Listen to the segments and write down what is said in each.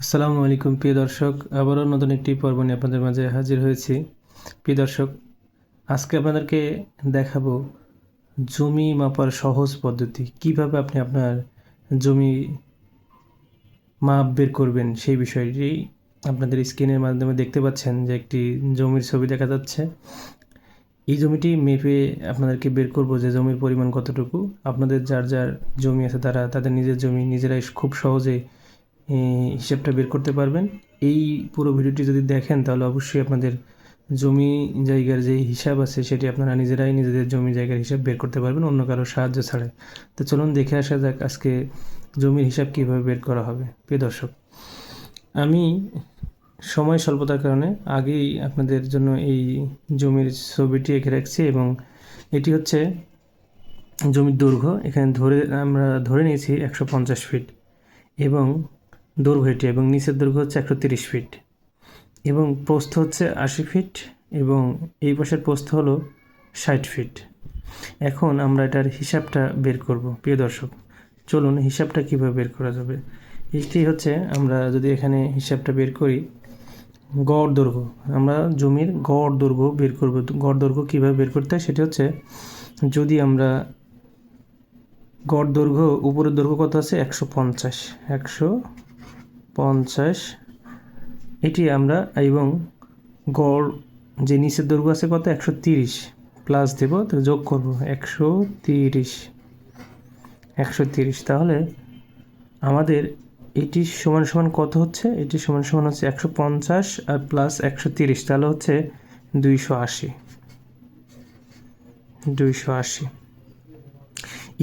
আসসালামু আলাইকুম প্রিয় দর্শক, আবারও নতুন একটি পর্ব নিয়ে আপনাদের মাঝে হাজির হয়েছি। প্রিয় দর্শক, আজকে আপনাদেরকে দেখাবো জমি মাপার সহজ পদ্ধতি। কিভাবে আপনি আপনার জমি মাপ বের করবেন সেই বিষয়টি আপনাদের স্ক্রিনের মাধ্যমে দেখতে পাচ্ছেন যে একটি জমির ছবি দেখা যাচ্ছে। এই জমিটি মেপে আপনাদেরকে বের করব যে জমির পরিমাণ কতটুকু। আপনাদের যার যার জমি আছে তারা তাদের নিজের জমি নিজেরাই খুব সহজে হিসাবটা বের করতে পারবেন। এই পুরো ভিডিওটি যদি দেখেন তাহলে অবশ্যই আপনাদের জমি জায়গার যে হিসাব আছে সেটি আপনারা নিজেরাই নিজেদের জমি জায়গার হিসাব বের করতে পারবেন অন্য কারো সাহায্য ছাড়াই। তো চলুন দেখে আসা যাক আজকে জমির হিসাব কীভাবে বের করা হবে। প্রিয় দর্শক, আমি সময় স্বল্পতার কারণে আগেই আপনাদের জন্য এই জমির ছবিটি এঁকে রাখছি এবং এটি হচ্ছে জমির দৈর্ঘ্য। এখানে আমরা ধরে নিয়েছি 150 ফিট এবং দৈর্ঘ্য এটি, এবং নিচের দৈর্ঘ্য হচ্ছে 130 ফিট এবং প্রস্থ হচ্ছে 80 ফিট এবং এই পাশের প্রস্থ হলো 60 ফিট। এখন আমরা এটার হিসাবটা বের করব। প্রিয় দর্শক, চলুন হিসাবটা কীভাবে বের করা যাবে। এটি হচ্ছে, আমরা যদি এখানে হিসাবটা বের করি, গড় দৈর্ঘ্য, আমরা জমির গড় দৈর্ঘ্য বের করব। গড় দৈর্ঘ্য কীভাবে বের করতে হয় সেটি হচ্ছে, যদি আমরা গড় দৈর্ঘ্য, উপরের দৈর্ঘ্য কত আছে 150, এটি আমরা, এবং গড় যে নিচের দৈর্ঘ্য আছে কত 130 প্লাস দেব, তো যোগ করব 130, তাহলে আমাদের এটি সমান সমান কত হচ্ছে, এটি সমান সমান হচ্ছে 150 আর প্লাস 130, তাহলে হচ্ছে 280।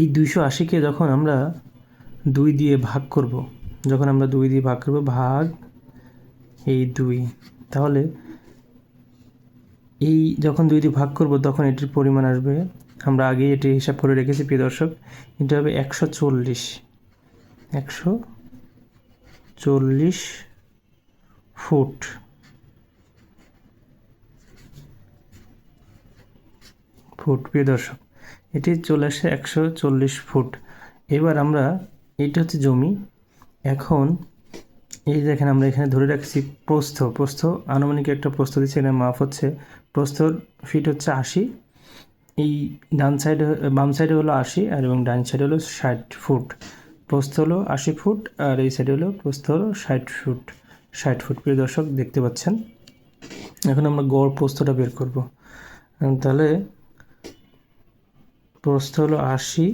এই 280কে যখন আমরা 2 দিয়ে ভাগ করব, ভাগ এই 2, তাহলে এই যখন 2 দিয়ে ভাগ করব তখন এটির পরিমাণ আসবে, আমরা আগেই এটি হিসাব করে রেখেছি প্রিয় দর্শক, এটা হবে 140 ফুট। প্রিয় দর্শক, এটি চলে আসে 140 ফুট। এবার আমরা, এটা হচ্ছে জমি। এখন এই দেখেন, আমরা এখানে ধরে রাখছি প্রস্থ আনুমানিক একটা প্রস্থ দিচ্ছি, এখানে মাপ হচ্ছে, প্রস্থর ফিট হচ্ছে 80, এই বাম সাইডে হলো 80 আর এবং ডান সাইডে হলো 60 ফুট। প্রস্থ হলো 80 ফুট আর এই সাইডে হলো প্রস্থ হলো 60 ফুট। প্রিয় দর্শক, দেখতে পাচ্ছেন। এখন আমরা গড় প্রস্থটা বের করব। তাহলে প্রস্থ হলো 80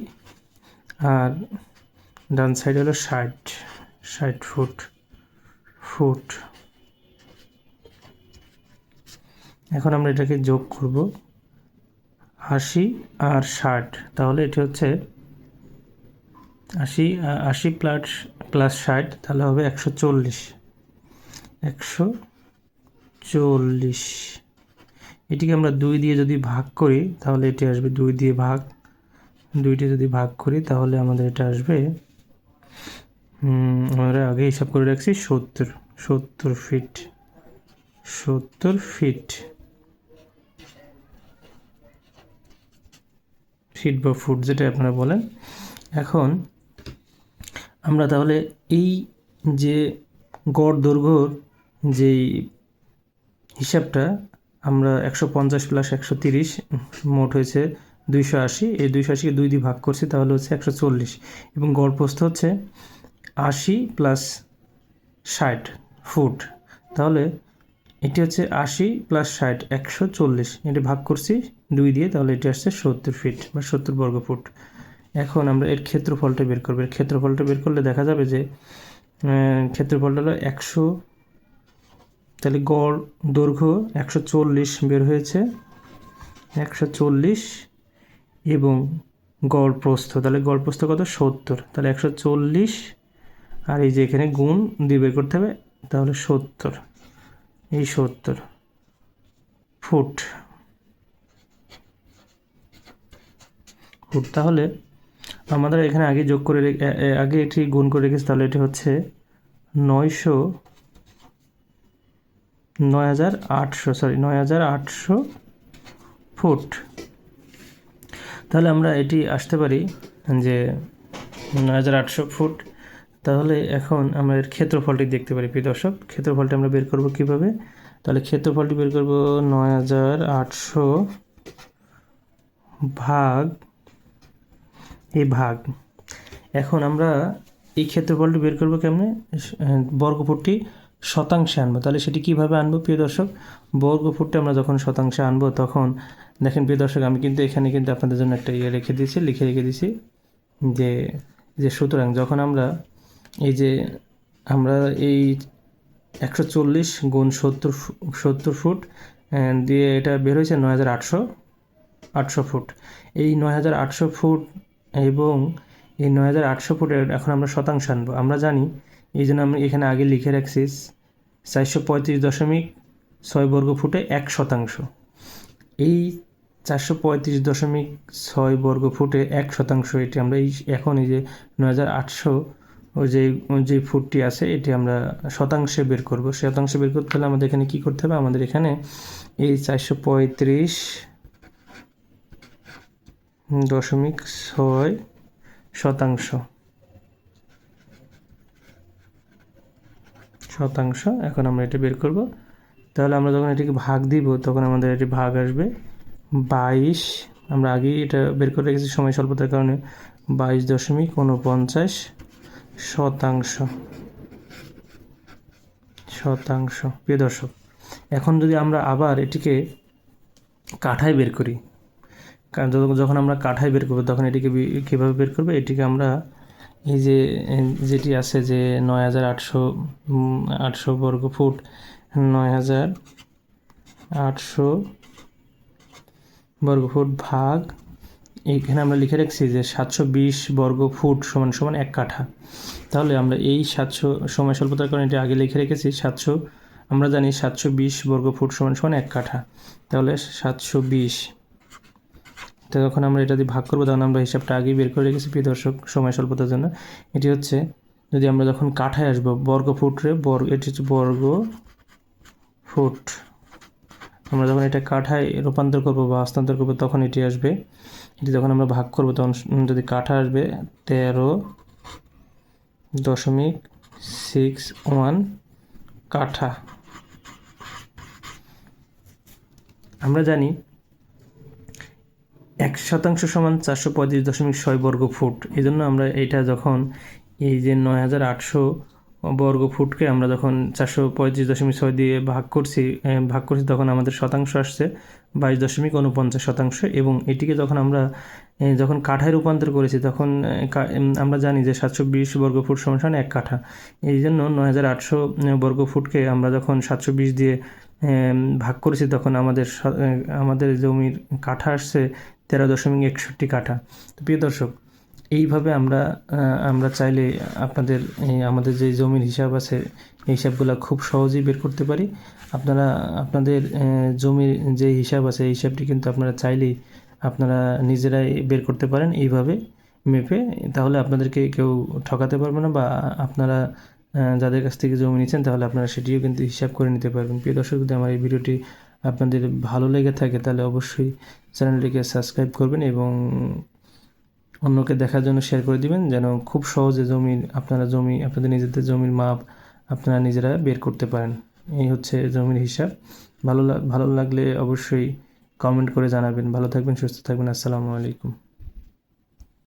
আর ডান সাইড হলো 60 ফুট। এখন আমরা এটাকে যোগ করব 80 আর 60, তাহলে এটি হচ্ছে 80 প্লাস 60, তাহলে হবে 140। এটিকে আমরা 2 দিয়ে যদি ভাগ করি তাহলে এটি আসবে, 2টি যদি ভাগ করি তাহলে আমাদের এটা আসবে, আমরা আগে হিসাব করে রাখছি 70 ফিট বা ফুট, যেটা আপনারা বলেন। এখন আমরা তাহলে এই যে গড় দৈর্ঘ্যর যেই হিসাবটা, আমরা 150 প্লাস 130 মোট হয়েছে 280, এই 280কে 2 দিয়ে ভাগ করছি তাহলে হচ্ছে 140, এবং গড় প্রস্থ হচ্ছে 80 প্লাস 60 ফুট, তাহলে এটি হচ্ছে 80 প্লাস 60 140, এটি ভাগ করছি 2 দিয়ে, তাহলে এটি আসছে 70 ফিট বা 70 বর্গ ফুট। এখন আমরা এর ক্ষেত্রফলটা বের করব। ক্ষেত্রফলটা বের করলে দেখা যাবে যে ক্ষেত্রফলটা হলো 100, তাহলে গড় দৈর্ঘ্য 140 বের হয়েছে, 140, এবং গড় প্রস্থ, তাহলে গড় প্রস্থ কত 70, তাহলে 140 আর এই যে এখানে গুণ দিয়ে বের করতে হবে, তাহলে 70, এই 70 ফুট। তাহলে আমাদের এখানে আগে যোগ করে আগে এটি গুণ করে রেখেছি, তাহলে এটি হচ্ছে 9800 ফুট। তাহলে আমরা এটি আসতে পারি যে 9800 ফুট, তাহলে এখন আমরা এর ক্ষেত্রফলটি দেখতে পারি প্রিয় দর্শক। ক্ষেত্রফলটি আমরা বের করব কিভাবে? তাহলে ক্ষেত্রফলটি বের করব ৯৮০০ ভাগ এই ভাগ। এখন আমরা এই ক্ষেত্রফলটি বের করব কেমনে? বর্গফুটটি শতাংশে আনবো। তাহলে সেটি কিভাবে আনবো প্রিয় দর্শক? বর্গফুটটি আমরা যখন শতাংশে আনবো তখন দেখেন প্রিয় দর্শক, আমি কিন্তু এখানে কিন্তু আপনাদের জন্য একটা লিখে দিয়েছি যে সুতরাং যখন আমরা এই যে আমরা এই ১৪০ গুণ ৭০ ফুট দিয়ে এটা বের হয়েছে ৯৮০০ ফুট। এই ৯৮০০ ফুট এবং এই ৯৮০০ ফুটের এখন আমরা শতাংশ আনবো। আমরা জানি, এই জন্য আমি এখানে আগে লিখে রাখছি ৪৩৫.৬ বর্গ ফুটে ১%। এই ৪৩৫.৬ বর্গ ফুটে ১%, এটি আমরা এখন এই যে ৯৮০০ যে ফুটটি আছে এটি আমরা শতাংশে বের করব। শতাংশে বের করতে হলে আমাদের এখানে কী করতে হবে? আমাদের এখানে এই ৪৩৫.৬ শতাংশ এখন আমরা এটা বের করব। তাহলে আমরা যখন এটিকে ভাগ দিব তখন আমাদের এটি ভাগ আসবে 22। আমরা আগেই এটা বের করে রেখেছি সময় স্বল্পতার কারণে। 22.49 শতাংশ প্রিয় দর্শক। এখন যদি আমরা আবার এটিকে কাঠায় বের করি, কারণ যখন আমরা কাঠায় বের করবো তখন এটিকে কীভাবে বের করবো? এটিকে আমরা এই যে যেটি আছে যে ৯৮০০ বর্গ ফুট, ৯৮০০ বর্গ ফুট ভাগ এইখানে আমরা লিখে রাখছি যে ৭২০ বর্গ ফুট সমান সমান ১ কাঠা। তাহলে আমরা এই ৭০০ সময় স্বল্পতার কারণে এটি আগে লিখে রেখেছি ৭০০, আমরা জানি ৭২০ বর্গ ফুট সমান সমান ১ কাঠা। তাহলে ৭২০, তো যখন আমরা এটা দিয়ে ভাগ করবো তখন আমরা হিসাবটা আগেই বের করে রেখেছি প্রিয় দর্শক সময় স্বল্পতার জন্য। এটি হচ্ছে, যদি আমরা যখন কাঠায় আসবো বর্গ ফুটরে এটি হচ্ছে বর্গ ফুট। আমরা যখন এটা কাঠায় রূপান্তর করবো বা হস্তান্তর করবো তখন এটি আসবে, এটি যখন আমরা ভাগ করবো তখন যদি কাঠা আসবে 13.61 কাঠা। আমরা জানি 1% সমান 435.6 বর্গ ফুট। এই জন্য আমরা এটা যখন এই যে ৯৮০০ বর্গ ফুটকে আমরা যখন 435.6 দিয়ে ভাগ করছি তখন আমাদের শতাংশ আসছে 22.49%। এবং এটিকে যখন আমরা যখন কাঠায় রূপান্তর করেছি তখন আমরা জানি যে 720 বর্গ ফুট সমান 1 কাঠা। এই জন্য ৯৮০০ বর্গ ফুটকে আমরা যখন 720 দিয়ে ভাগ করেছি তখন আমাদের জমির কাঠা আসছে 13.61 কাঠা। তো প্রিয় দর্শক, এইভাবে আমরা চাইলে আমাদের যে জমির হিসাব আছে এই হিসাবগুলো খুব সহজেই বের করতে পারি। আপনাদের জমির যে হিসাব আছে এই হিসাবটি কিন্তু আপনারা চাইলেই নিজেরাই বের করতে পারেন এইভাবে মেপে। তাহলে আপনাদেরকে কেউ ঠকাতে পারবে না, বা আপনারা যাদের কাছ থেকে জমি নিচ্ছেন তাহলে আপনারা সেটিও কিন্তু হিসাব করে নিতে পারবেন। প্রিয় দর্শক, যদি আমার এই ভিডিওটি আপনাদের ভালো লেগে থাকে তাহলে অবশ্যই চ্যানেলটিকে সাবস্ক্রাইব করবেন এবং অন্যকে দেখার জন্য শেয়ার করে দিবেন, যেন খুব সহজে আপনাদের নিজেদের জমির মাপ আপনারা নিজেরা বের করতে পারেন। এই হচ্ছে জমির হিসাব। ভালো লাগলে অবশ্যই কমেন্ট করে জানাবেন। ভালো থাকবেন, সুস্থ থাকবেন। আসসালামু আলাইকুম।